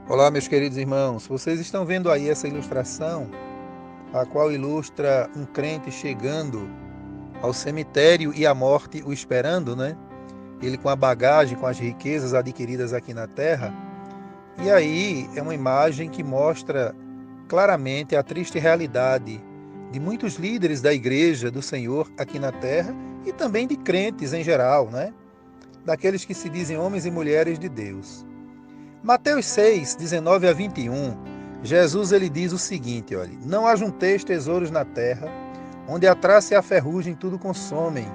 Olá, meus queridos irmãos. Vocês estão vendo aí essa ilustração, a qual ilustra um crente chegando ao cemitério e a morte o esperando, né? Ele com a bagagem, com as riquezas adquiridas aqui na terra. E aí é uma imagem que mostra claramente a triste realidade de muitos líderes da igreja do Senhor aqui na terra e também de crentes em geral, né? Daqueles que se dizem homens e mulheres de Deus. Mateus 6, 19 a 21, Jesus ele diz o seguinte, olha: não ajunteis tesouros na terra, onde a traça e a ferrugem tudo consomem,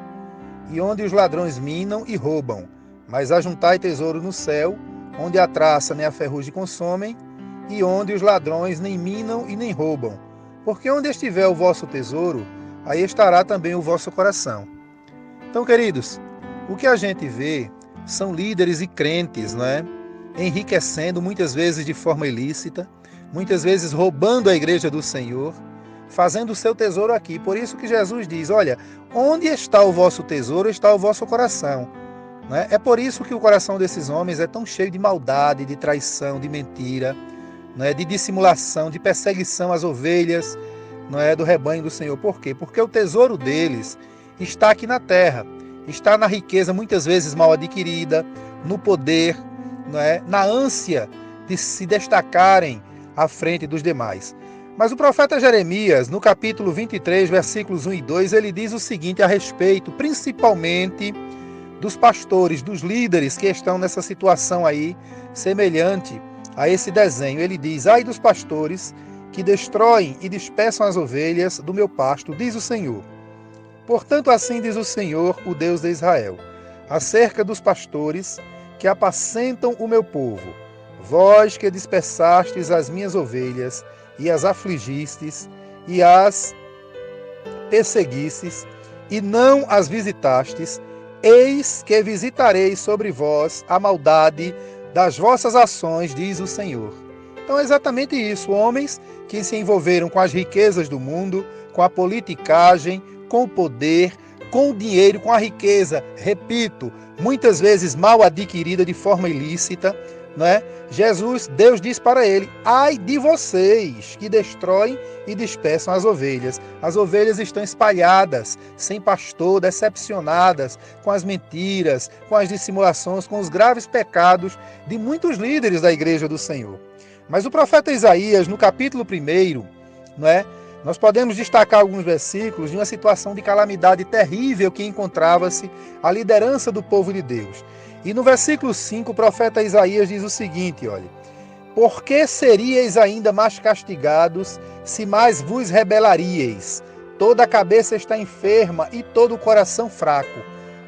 e onde os ladrões minam e roubam, mas ajuntai tesouro no céu, onde a traça nem a ferrugem consomem, e onde os ladrões nem minam e nem roubam. Porque onde estiver o vosso tesouro, aí estará também o vosso coração. Então, queridos, o que a gente vê são líderes e crentes, não é? Enriquecendo muitas vezes de forma ilícita, muitas vezes roubando a igreja do Senhor, fazendo o seu tesouro aqui. Por isso que Jesus diz, olha, onde está o vosso tesouro, está o vosso coração. Né? É por isso que o coração desses homens é tão cheio de maldade, de traição, de mentira, né? De dissimulação, de perseguição às ovelhas, não é, do rebanho do Senhor. Por quê? Porque o tesouro deles está aqui na terra, está na riqueza muitas vezes mal adquirida, no poder, não é? Na ânsia de se destacarem à frente dos demais. Mas o profeta Jeremias, no capítulo 23, versículos 1 e 2, ele diz o seguinte a respeito, principalmente dos pastores, dos líderes que estão nessa situação aí, semelhante a esse desenho. Ele diz, ai dos pastores que destroem e dispersam as ovelhas do meu pasto, diz o Senhor. Portanto, assim diz o Senhor, o Deus de Israel, acerca dos pastores que apacentam o meu povo, vós que dispersastes as minhas ovelhas, e as afligistes, e as perseguistes, e não as visitastes, eis que visitarei sobre vós a maldade das vossas ações, diz o Senhor. Então é exatamente isso, homens que se envolveram com as riquezas do mundo, com a politicagem, com o poder, com o dinheiro, com a riqueza, repito, muitas vezes mal adquirida de forma ilícita, não é? Deus diz para ele, ai de vocês que destroem e dispersam as ovelhas. As ovelhas estão espalhadas, sem pastor, decepcionadas, com as mentiras, com as dissimulações, com os graves pecados de muitos líderes da igreja do Senhor. Mas o profeta Isaías, no capítulo 1, não é? Nós podemos destacar alguns versículos de uma situação de calamidade terrível que encontrava-se a liderança do povo de Deus. E no versículo 5, o profeta Isaías diz o seguinte, olha, por que seríeis ainda mais castigados se mais vos rebelaríeis? Toda a cabeça está enferma e todo o coração fraco.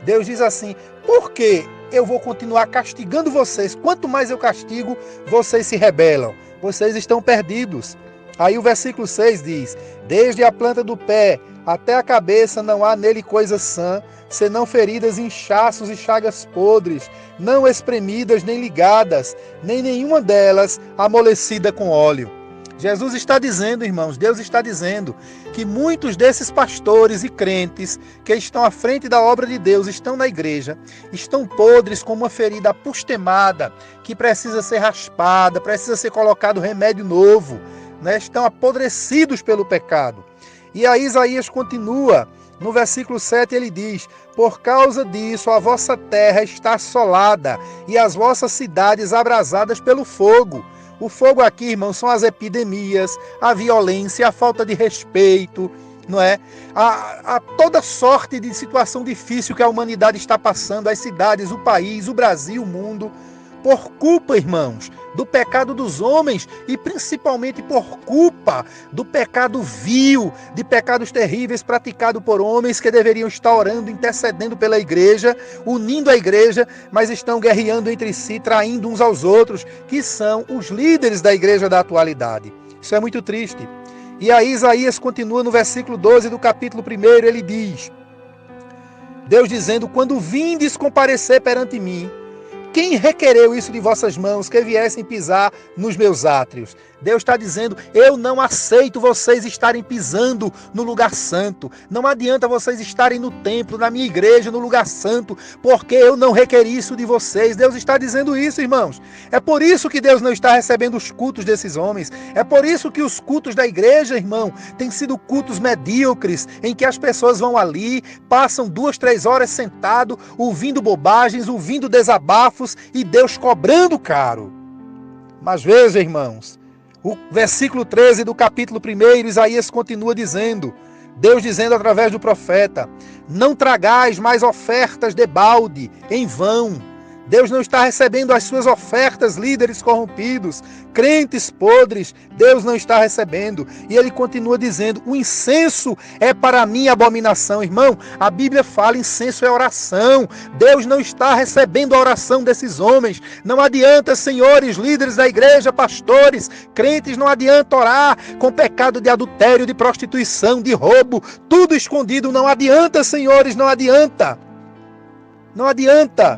Deus diz assim, por que eu vou continuar castigando vocês? Quanto mais eu castigo, vocês se rebelam. Vocês estão perdidos. Aí o versículo 6 diz, desde a planta do pé até a cabeça não há nele coisa sã, senão feridas, inchaços e chagas podres, não espremidas nem ligadas, nem nenhuma delas amolecida com óleo. Jesus está dizendo, irmãos, Deus está dizendo que muitos desses pastores e crentes que estão à frente da obra de Deus, estão na igreja, estão podres com uma ferida apostemada, que precisa ser raspada, precisa ser colocado remédio novo, né? Estão apodrecidos pelo pecado. E aí Isaías continua, no versículo 7 ele diz, por causa disso a vossa terra está assolada e as vossas cidades abrasadas pelo fogo. O fogo aqui, irmãos, são as epidemias, a violência, a falta de respeito, não é? A toda sorte de situação difícil que a humanidade está passando, as cidades, o país, o Brasil, o mundo, por culpa, irmãos, do pecado dos homens e principalmente por culpa do pecado vil, de pecados terríveis praticados por homens que deveriam estar orando, intercedendo pela igreja, unindo a igreja, mas estão guerreando entre si, traindo uns aos outros, que são os líderes da igreja da atualidade. Isso é muito triste. E aí Isaías continua no versículo 12 do capítulo 1, ele diz, Deus dizendo, quando vindes comparecer perante mim, quem requereu isso de vossas mãos, que viessem pisar nos meus átrios? Deus está dizendo, eu não aceito vocês estarem pisando no lugar santo. Não adianta vocês estarem no templo, na minha igreja, no lugar santo, porque eu não requeri isso de vocês. Deus está dizendo isso, irmãos. É por isso que Deus não está recebendo os cultos desses homens. É por isso que os cultos da igreja, irmão, têm sido cultos medíocres, em que as pessoas vão ali, passam 2, 3 horas sentado, ouvindo bobagens, ouvindo desabafos e Deus cobrando caro. Mas veja, irmãos, o versículo 13 do capítulo 1, Isaías continua dizendo, Deus dizendo através do profeta, não tragais mais ofertas de balde, em vão. Deus não está recebendo as suas ofertas, líderes corrompidos, crentes podres, Deus não está recebendo. E ele continua dizendo, o incenso é para mim abominação. Irmão, a Bíblia fala, incenso é oração. Deus não está recebendo a oração desses homens. Não adianta, senhores, líderes da igreja, pastores, crentes, não adianta orar com pecado de adultério, de prostituição, de roubo, tudo escondido. Não adianta, senhores, não adianta. Não adianta.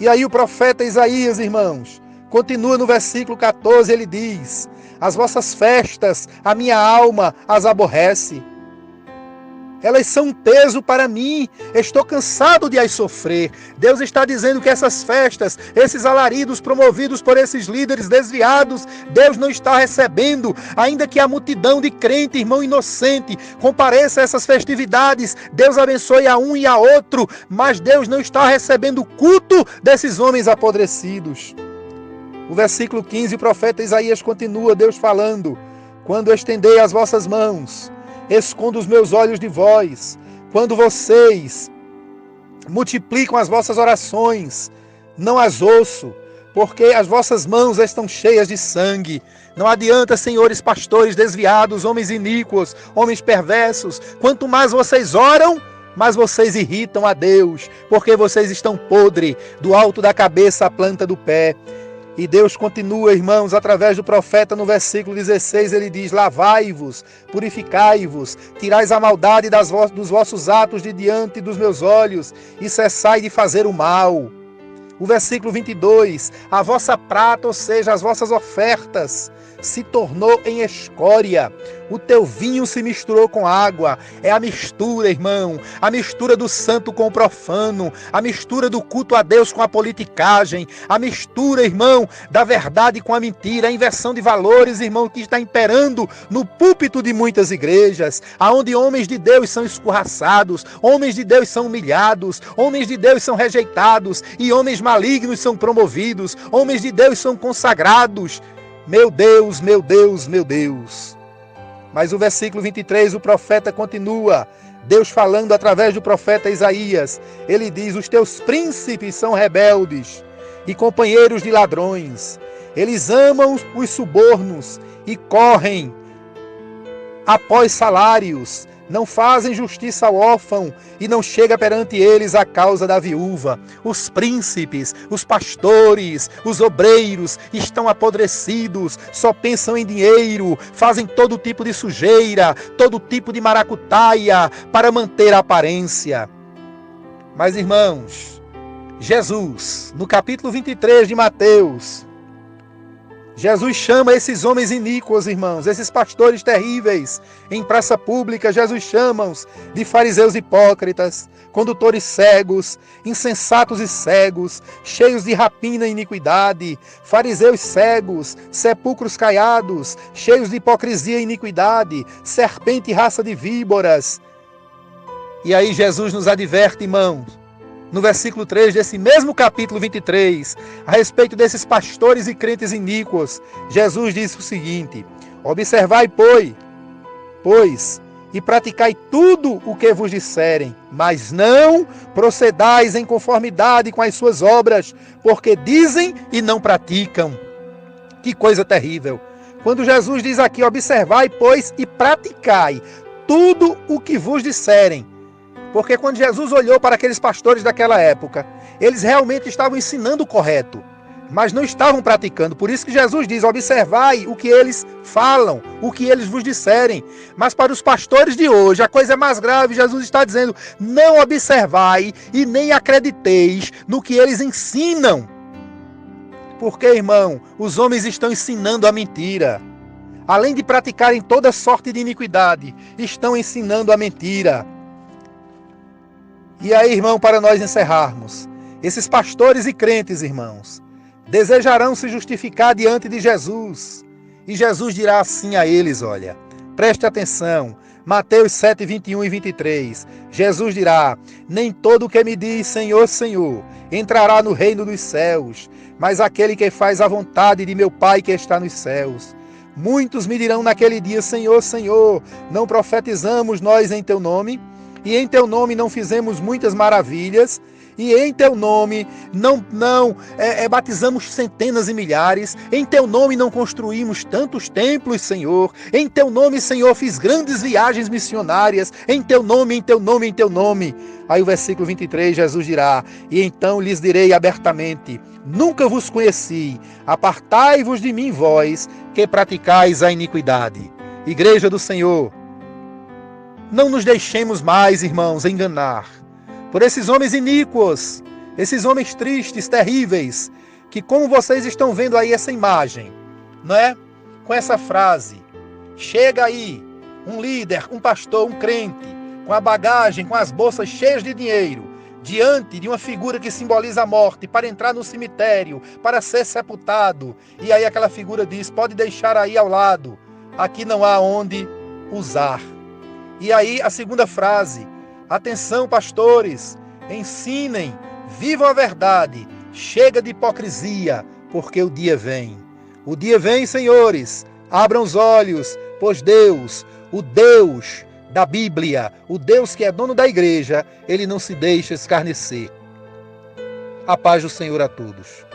E aí o profeta Isaías, irmãos, continua no versículo 14, ele diz, as vossas festas, a minha alma as aborrece. Elas são um peso para mim, estou cansado de as sofrer. Deus está dizendo que essas festas, esses alaridos promovidos por esses líderes desviados, Deus não está recebendo, ainda que a multidão de crente, irmão inocente, compareça a essas festividades, Deus abençoe a um e a outro, mas Deus não está recebendo o culto desses homens apodrecidos. O versículo 15, o profeta Isaías continua, Deus falando, quando estendei as vossas mãos, escondo os meus olhos de vós, quando vocês multiplicam as vossas orações, não as ouço, porque as vossas mãos estão cheias de sangue. Não adianta, senhores pastores desviados, homens iníquos, homens perversos, quanto mais vocês oram, mais vocês irritam a Deus, porque vocês estão podres, do alto da cabeça à planta do pé. E Deus continua, irmãos, através do profeta no versículo 16, ele diz, lavai-vos, purificai-vos, tirais a maldade dos vossos atos de diante dos meus olhos e cessai de fazer o mal. O versículo 22, a vossa prata, ou seja, as vossas ofertas, se tornou em escória. O teu vinho se misturou com água. É a mistura, irmão. A mistura do santo com o profano. A mistura do culto a Deus com a politicagem. A mistura, irmão, da verdade com a mentira. A inversão de valores, irmão, que está imperando no púlpito de muitas igrejas, aonde homens de Deus são escorraçados, homens de Deus são humilhados, homens de Deus são rejeitados e homens malignos são promovidos. Homens de Deus são consagrados. Meu Deus, meu Deus, meu Deus. Mas o versículo 23, o profeta continua, Deus falando através do profeta Isaías, ele diz, os teus príncipes são rebeldes e companheiros de ladrões. Eles amam os subornos e correm após salários. Não fazem justiça ao órfão e não chega perante eles a causa da viúva. Os príncipes, os pastores, os obreiros estão apodrecidos, só pensam em dinheiro, fazem todo tipo de sujeira, todo tipo de maracutaia para manter a aparência. Mas, irmãos, Jesus, no capítulo 23 de Mateus, Jesus chama esses homens iníquos, irmãos, esses pastores terríveis, em praça pública, Jesus chama-os de fariseus hipócritas, condutores cegos, insensatos e cegos, cheios de rapina e iniquidade, fariseus cegos, sepulcros caiados, cheios de hipocrisia e iniquidade, serpente e raça de víboras. E aí Jesus nos adverte, irmãos, no versículo 3 desse mesmo capítulo 23, a respeito desses pastores e crentes iníquos, Jesus disse o seguinte, observai, pois, e praticai tudo o que vos disserem, mas não procedais em conformidade com as suas obras, porque dizem e não praticam. Que coisa terrível! Quando Jesus diz aqui, observai, pois, e praticai tudo o que vos disserem, porque quando Jesus olhou para aqueles pastores daquela época, eles realmente estavam ensinando o correto. mas não estavam praticando. Por isso que Jesus diz: observai o que eles falam, o que eles vos disserem. Mas para os pastores de hoje, a coisa é mais grave. Jesus está dizendo: não observai e nem acrediteis no que eles ensinam. Porque, irmão, os homens estão ensinando a mentira. Além de praticarem toda sorte de iniquidade, estão ensinando a mentira. E aí, irmão, para nós encerrarmos, esses pastores e crentes, irmãos, desejarão se justificar diante de Jesus. E Jesus dirá assim a eles, olha, preste atenção, Mateus 7, 21 e 23. Jesus dirá: nem todo o que me diz Senhor, Senhor, entrará no reino dos céus, mas aquele que faz a vontade de meu Pai que está nos céus. Muitos me dirão naquele dia: Senhor, Senhor, não profetizamos nós em teu nome? E em teu nome não fizemos muitas maravilhas? E em teu nome não batizamos centenas e milhares? Em teu nome não construímos tantos templos, Senhor? Em teu nome, Senhor, fiz grandes viagens missionárias? Em teu nome, em teu nome, em teu nome. Aí o versículo 23, Jesus dirá: e então lhes direi abertamente: nunca vos conheci, apartai-vos de mim, vós, que praticais a iniquidade. Igreja do Senhor, não nos deixemos mais, irmãos, enganar por esses homens iníquos, esses homens tristes, terríveis, que, como vocês estão vendo aí essa imagem, não é? Com essa frase: chega aí um líder, um pastor, um crente, com a bagagem, com as bolsas cheias de dinheiro, diante de uma figura que simboliza a morte, para entrar no cemitério, para ser sepultado. E aí aquela figura diz: pode deixar aí ao lado, aqui não há onde usar. E aí a segunda frase: atenção, pastores, ensinem, vivam a verdade, chega de hipocrisia, porque o dia vem. O dia vem, senhores, abram os olhos, pois Deus, o Deus da Bíblia, o Deus que é dono da igreja, ele não se deixa escarnecer. A paz do Senhor a todos.